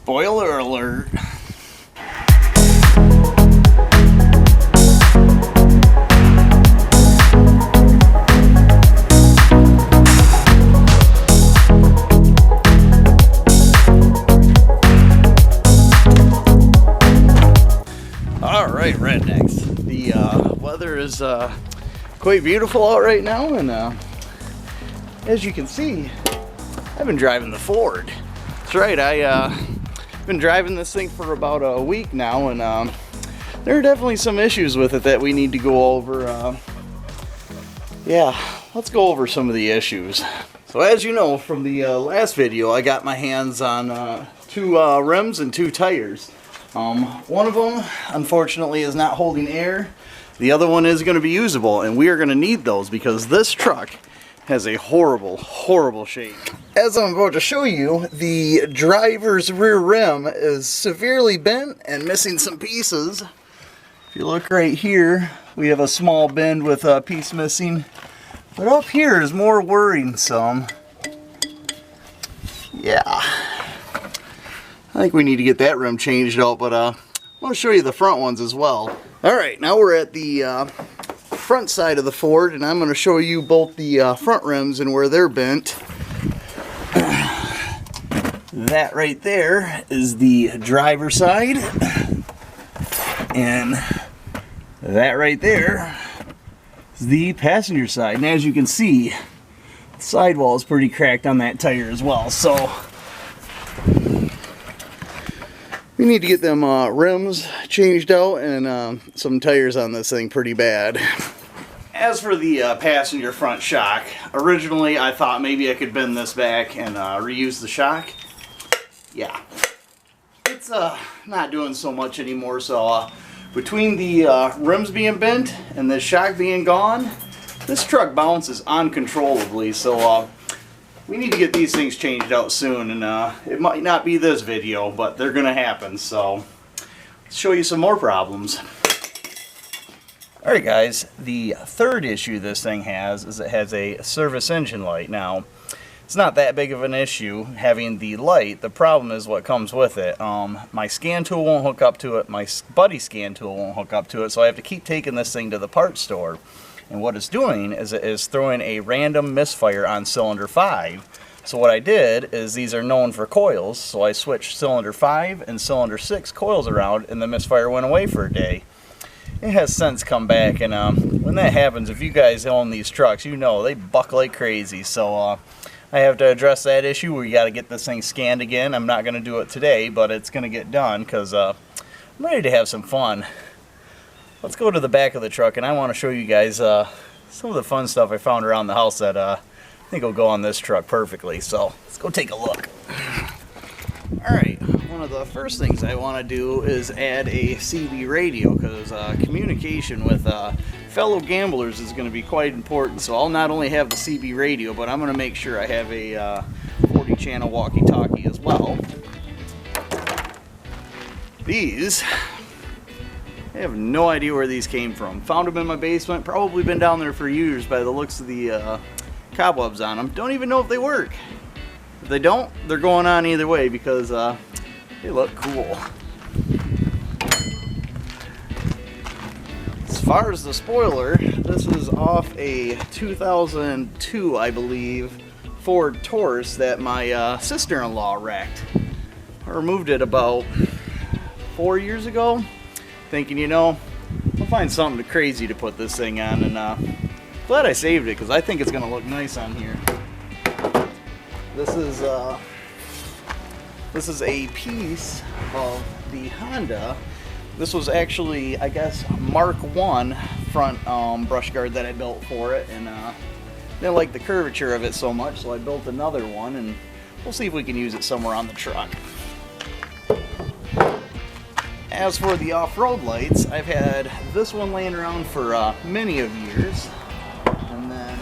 Spoiler alert. Alright, rednecks. The weather is quite beautiful out right now, and as you can see, I've been driving the Ford. That's right, I've been driving this thing for about a week now, and there are definitely some issues with it that we need to go over. Yeah, let's go over some of the issues. So as you know from the last video, I got my hands on two rims and two tires. One of them, unfortunately, is not holding air. The other one is going to be usable, and we are going to need those because this truck has a horrible, horrible shape. As I'm about to show you, the driver's rear rim is severely bent and missing some pieces. If you look right here, we have a small bend with a piece missing. But up here is more worrisome. Yeah. I think we need to get that rim changed out, but I want to show you the front ones as well. Alright, now we're at the front side of the Ford, and I'm going to show you both the front rims and where they're bent. That right there is the driver's side, and that right there is the passenger side. And as you can see, the sidewall is pretty cracked on that tire as well, so we need to get them rims changed out and some tires on this thing pretty bad. As for the passenger front shock, originally I thought maybe I could bend this back and reuse the shock. Yeah, it's not doing so much anymore, so between the rims being bent and the shock being gone, this truck bounces uncontrollably, so we need to get these things changed out soon, and it might not be this video, but they're gonna happen, so let's show you some more problems. Alright guys, the third issue this thing has is it has a service engine light. Now, it's not that big of an issue having the light. The problem is what comes with it. My scan tool won't hook up to it, my buddy's scan tool won't hook up to it, so I have to keep taking this thing to the parts store. And what it's doing is it is throwing a random misfire on cylinder 5. So what I did is, these are known for coils, so I switched cylinder 5 and cylinder 6 coils around, and the misfire went away for a day. It has since come back, and when that happens, if you guys own these trucks, you know they buck like crazy. So I have to address that issue. We got to get this thing scanned again. I'm not going to do it today, but it's going to get done because I'm ready to have some fun. Let's go to the back of the truck, and I want to show you guys some of the fun stuff I found around the house that I think will go on this truck perfectly. So let's go take a look. Alright, one of the first things I want to do is add a CB radio, because communication with fellow gamblers is going to be quite important. So I'll not only have the CB radio, but I'm going to make sure I have a 40 channel walkie-talkie as well. These, I have no idea where these came from. Found them in my basement, probably been down there for years by the looks of the cobwebs on them. Don't even know if they work. If they don't, they're going on either way because they look cool. As far as the spoiler, this is off a 2002, I believe, Ford Taurus that my sister-in-law wrecked. I removed it about 4 years ago, thinking, you know, I'll find something crazy to put this thing on, and glad I saved it because I think it's going to look nice on here. This is a piece of the Honda. This was actually, I guess, Mark I front brush guard that I built for it, and didn't like the curvature of it so much, so I built another one, and we'll see if we can use it somewhere on the truck. As for the off-road lights, I've had this one laying around for many of years, and then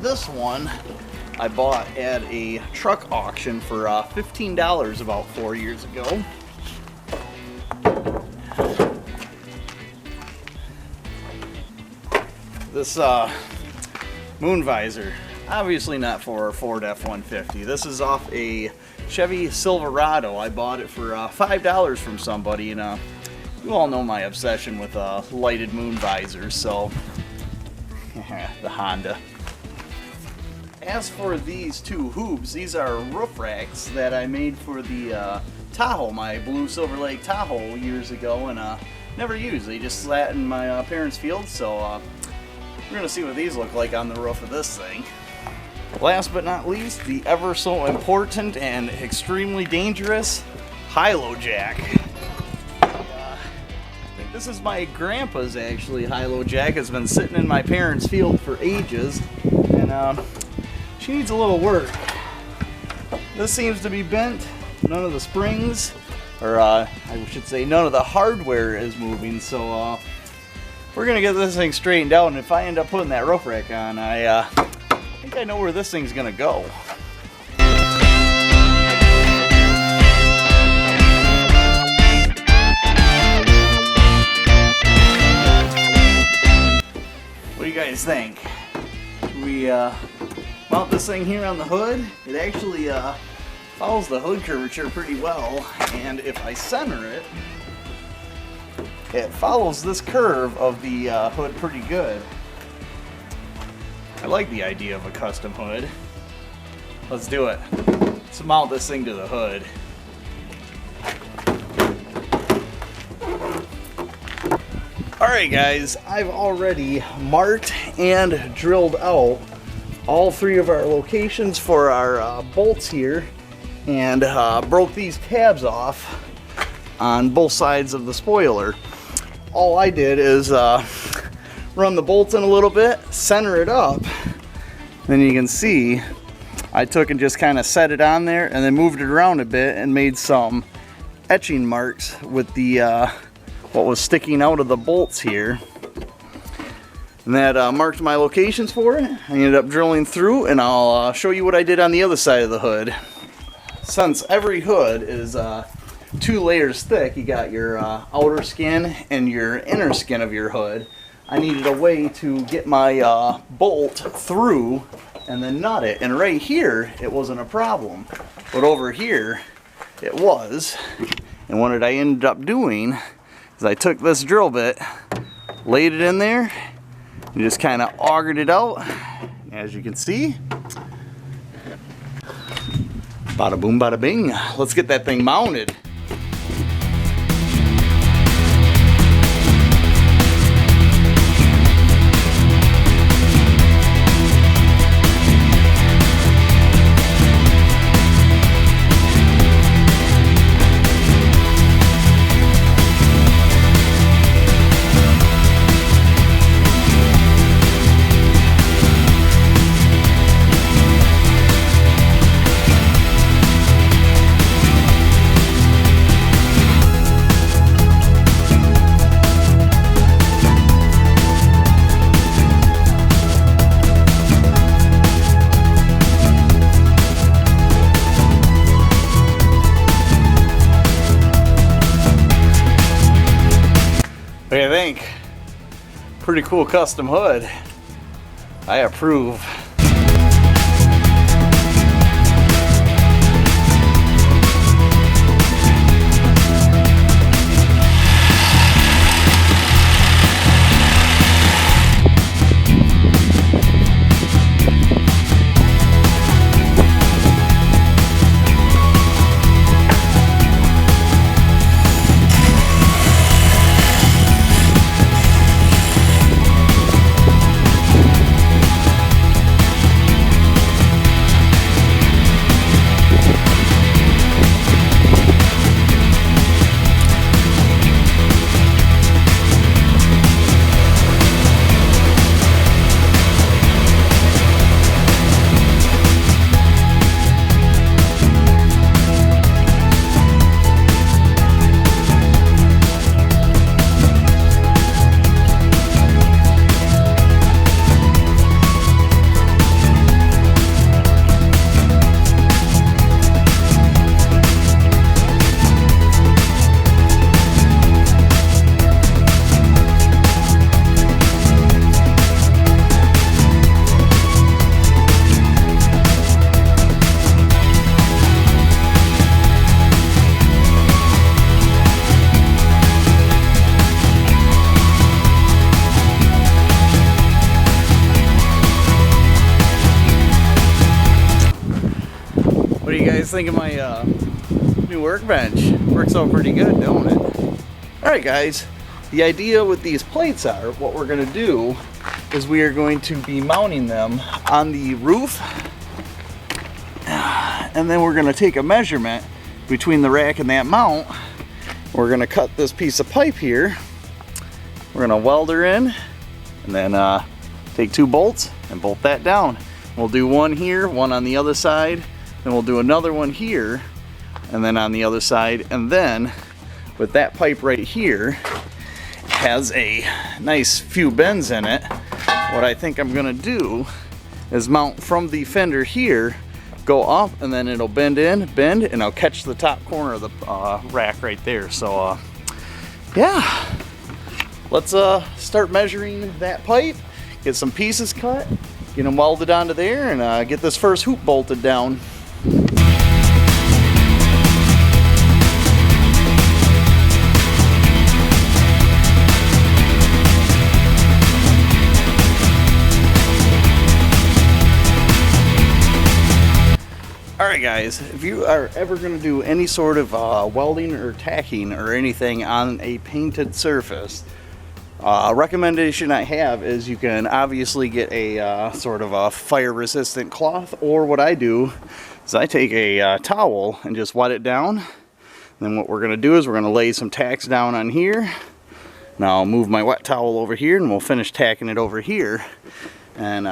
this one I bought at a truck auction for $15 about 4 years ago. This moon visor, Obviously not for a Ford F-150. This is off a Chevy Silverado. I bought it for $5 from somebody, and you all know my obsession with lighted moon visors, so the Honda. As for these two hoops, these are roof racks that I made for the Tahoe, my blue Silver Lake Tahoe years ago, and never used. They just sat in my parents' field, so we're gonna see what these look like on the roof of this thing. Last but not least, the ever so important and extremely dangerous Lojack. I think this is my grandpa's actually Lojack. It's been sitting in my parents' field for ages, and she needs a little work. This seems to be bent. None of the springs, or I should say none of the hardware is moving, so we're gonna get this thing straightened out, and if I end up putting that roof rack on, I think I know where this thing's gonna go. What do you guys think? We mount this thing here on the hood. It actually follows the hood curvature pretty well, and if I center it, it follows this curve of the hood pretty good. I like the idea of a custom hood. Let's do it. Let's mount this thing to the hood. Alright guys, I've already marked and drilled out all three of our locations for our bolts here, and broke these tabs off on both sides of the spoiler. All I did is run the bolts in a little bit, center it up, then you can see I took and just kind of set it on there and then moved it around a bit and made some etching marks with the what was sticking out of the bolts here, and that marked my locations for it. I ended up drilling through, and I'll show you what I did on the other side of the hood. Since every hood is 2 layers thick, you got your outer skin and your inner skin of your hood, I needed a way to get my bolt through and then nut it. And right here, it wasn't a problem. But over here, it was. And what I ended up doing is I took this drill bit, laid it in there, and just kind of augered it out. As you can see, bada boom, bada bing. Let's get that thing mounted. What do you think? Pretty cool custom hood. I approve. think of my new workbench? Works out pretty good, don't it? Alright guys, the idea with these plates are, what we're going to do is we are going to be mounting them on the roof, and then we're going to take a measurement between the rack and that mount. We're going to cut this piece of pipe here, we're going to weld her in, and then take 2 bolts and bolt that down. We'll do one here, one on the other side, then we'll do another one here, and then on the other side, and then with that pipe right here, has a nice few bends in it. What I think I'm gonna do is mount from the fender here, go up, and then it'll bend, and I'll catch the top corner of the rack right there. So yeah, let's start measuring that pipe, get some pieces cut, get them welded onto there, and get this first hoop bolted down. Alright guys, if you are ever going to do any sort of welding or tacking or anything on a painted surface, a recommendation I have is you can obviously get a sort of a fire resistant cloth, or what I do is I take a towel and just wet it down. And then what we're going to do is we're going to lay some tacks down on here. Now I'll move my wet towel over here and we'll finish tacking it over here. And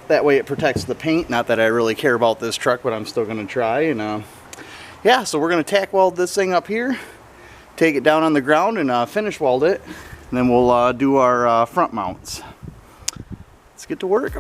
that way it protects the paint. Not that I really care about this truck, but I'm still going to try. And yeah, so we're going to tack weld this thing up here, take it down on the ground, and finish weld it. And then we'll do our front mounts. Let's get to work.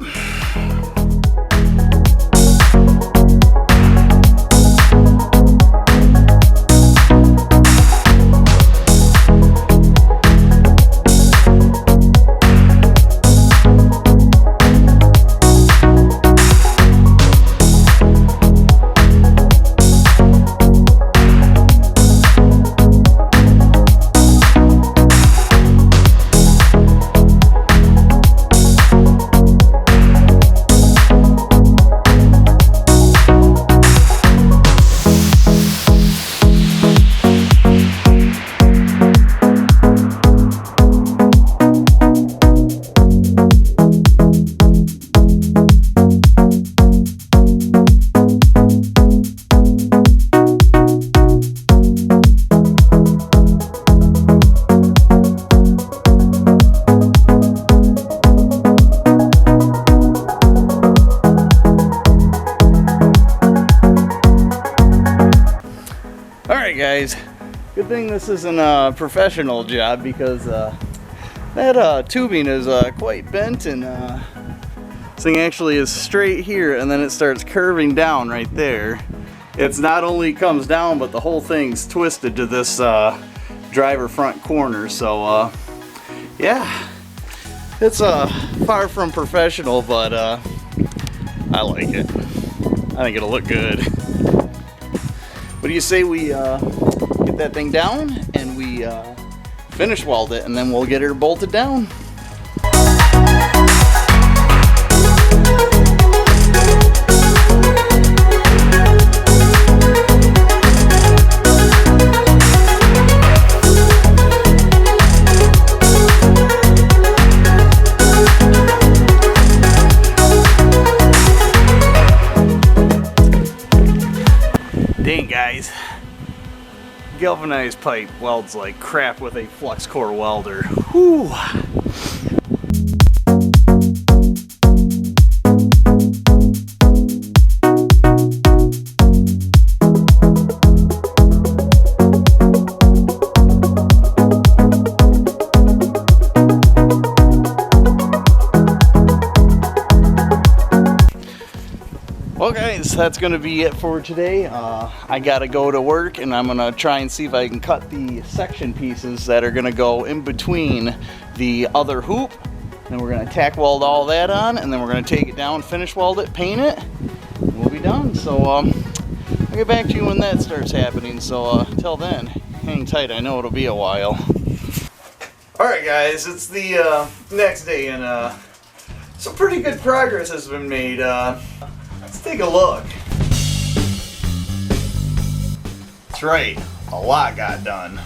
Alright guys, good thing this isn't a professional job, because that tubing is quite bent, and this thing actually is straight here and then it starts curving down right there. It's not only comes down, but the whole thing's twisted to this driver front corner. So yeah, it's far from professional, but I like it. I think it'll look good. What do you say we get that thing down and we finish weld it, and then we'll get her bolted down. Dang guys, galvanized pipe welds like crap with a flux core welder. Whew. Well guys, that's going to be it for today. I gotta go to work, and I'm gonna try and see if I can cut the section pieces that are gonna go in between the other hoop. And we're gonna tack weld all that on, and then we're gonna take it down, finish weld it, paint it, and we'll be done. So I'll get back to you when that starts happening. So till then, hang tight. I know it'll be a while. Alright guys, it's the next day, and some pretty good progress has been made. Let's take a look. That's right, a lot got done.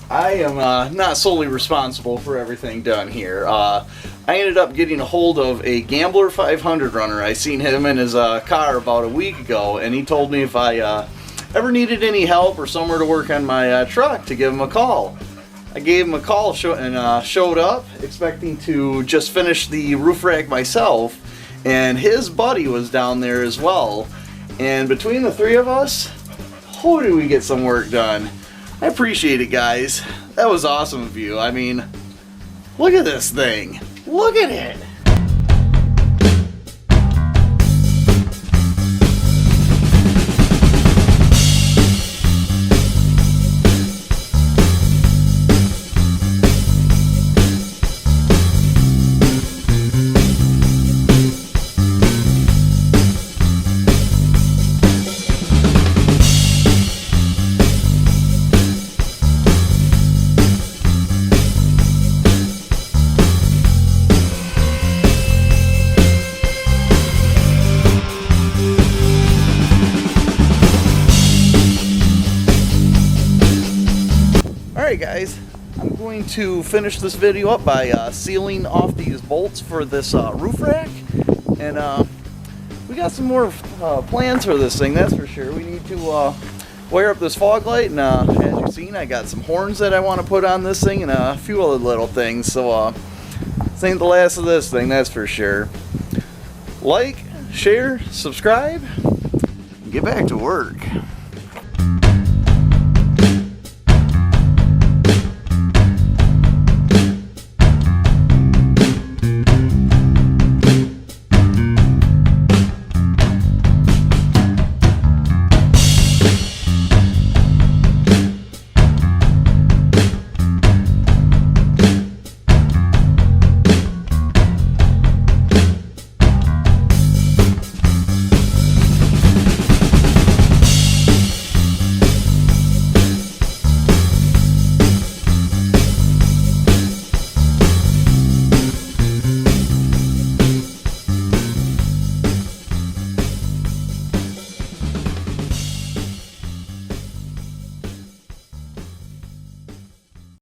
I am not solely responsible for everything done here. I ended up getting a hold of a Gambler 500 runner. I seen him in his car about a week ago, and he told me if I ever needed any help or somewhere to work on my truck to give him a call. I gave him a call and showed up expecting to just finish the roof rack myself, and his buddy was down there as well. And between the three of us, oh, did we get some work done. I appreciate it, guys. That was awesome of you. I mean, look at this thing. Look at it. Alright guys, I'm going to finish this video up by sealing off these bolts for this roof rack, and we got some more plans for this thing, that's for sure. We need to wire up this fog light, and as you've seen, I got some horns that I want to put on this thing and a few other little things, so this ain't the last of this thing, that's for sure. Like, share, subscribe, and get back to work.